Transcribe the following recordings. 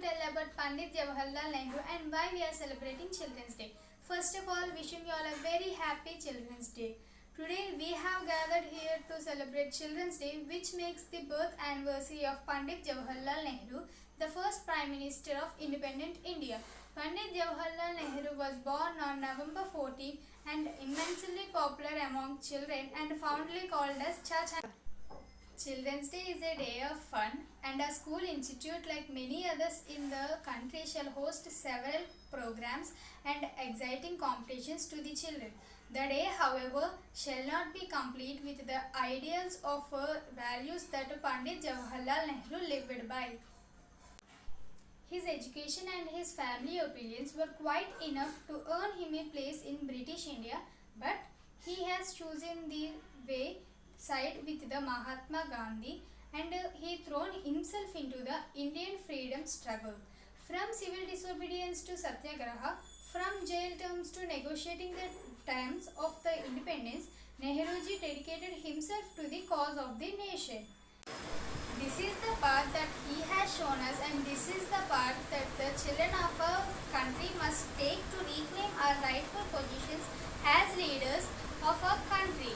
tell about Pandit Jawaharlal Nehru and why we are celebrating Children's Day. First of all, wishing you all a very happy Children's Day. Today we have gathered here to celebrate Children's Day, which makes the birth anniversary of Pandit Jawaharlal Nehru, the first Prime Minister of independent India. Pandit Jawaharlal Nehru was born on November 14 and immensely popular among children and fondly called as Chacha. Children's Day is a day of fun, and a school institute like many others in the country shall host several programs and exciting competitions to the children. The day, however, shall not be complete with the ideals of values that Pandit Jawaharlal Nehru lived by. His education and his family opinions were quite enough to earn him a place in British India, but he has chosen the way side with the Mahatma Gandhi, and he thrown himself into the Indian freedom struggle. From civil disobedience to satyagraha, from jail terms to negotiating the terms of the independence, Nehruji dedicated himself to the cause of the nation. This is the path that he has shown us, and this is the path that the children of our country must take to reclaim our rightful positions as leaders of our country.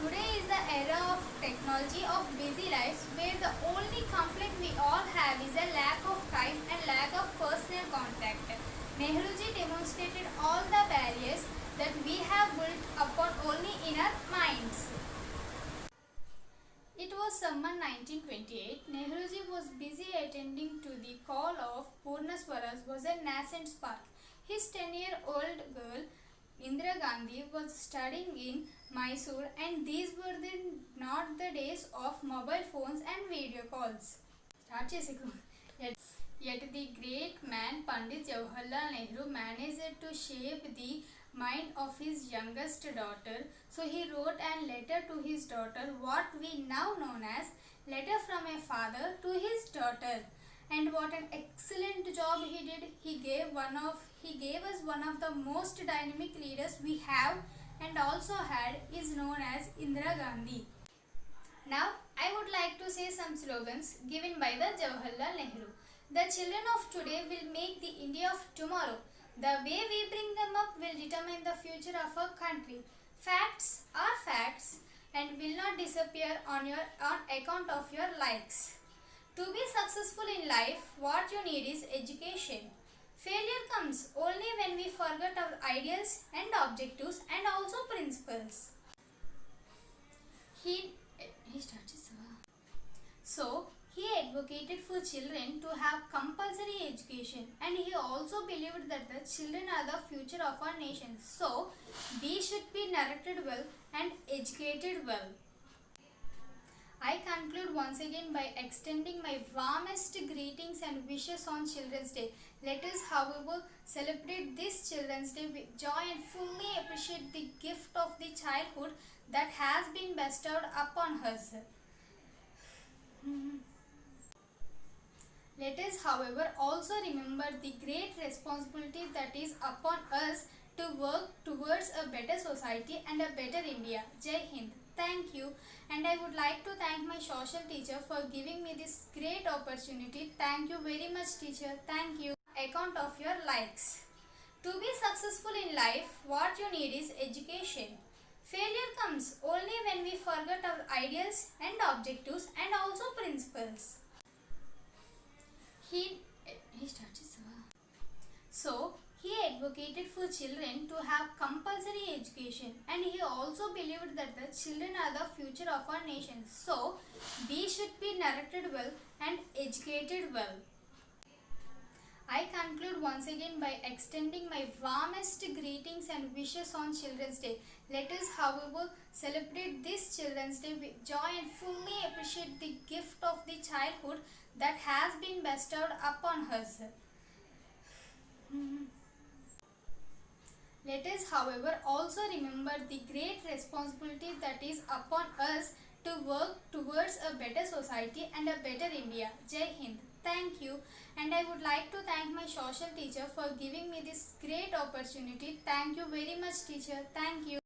Today is the era of technology, of busy lives, where the only complaint we all have is a lack of time and lack of personal contact. Nehruji demonstrated all the barriers that we have built upon only in our minds. It was summer 1928. Nehruji was busy attending to the call of Purna Swaraj was a nascent spark. His 10-year-old girl Indira Gandhi was studying in Mysore, and these were not the days of mobile phones and video calls. Yet the great man Pandit Jawaharlal Nehru managed to shape the mind of his youngest daughter. So he wrote a letter to his daughter, what we now known as letter from a father to his daughter. And what an excellent job he did. He gave us one of the most dynamic leaders we have and also had is known as Indira Gandhi. Now I would like to say some slogans given by the Jawaharlal Nehru. The children of today will make the India of tomorrow. The way we bring them up will determine the future of our country. Facts are facts and will not disappear on account of your likes. To be successful in life, what you need is education. Failure comes only when we forget our ideals and objectives and also principles. He advocated for children to have compulsory education, and he also believed that the children are the future of our nation. So, we should be nurtured well and educated well. I conclude once again by extending my warmest greetings and wishes on Children's Day. Let us, however, celebrate this Children's Day with joy and fully appreciate the gift of the childhood that has been bestowed upon us. Let us, however, also remember the great responsibility that is upon us to work towards a better society and a better India. Jai Hind. Thank you, and I would like to thank my social teacher for giving me this great opportunity. Thank you very much, teacher. Thank you. Account of your likes. To be successful in life, what you need is education. Failure comes only when we forget our ideals and objectives and also principles. He advocated for children to have compulsory education, and he also believed that the children are the future of our nation. So, we should be nurtured well and educated well. I conclude once again by extending my warmest greetings and wishes on Children's Day. Let us, however, celebrate this Children's Day with joy and fully appreciate the gift of the childhood that has been bestowed upon us. Let us, however, also remember the great responsibility that is upon us to work towards a better society and a better India. Jai Hind. Thank you, and I would like to thank my social teacher for giving me this great opportunity. Thank you very much, teacher. Thank you.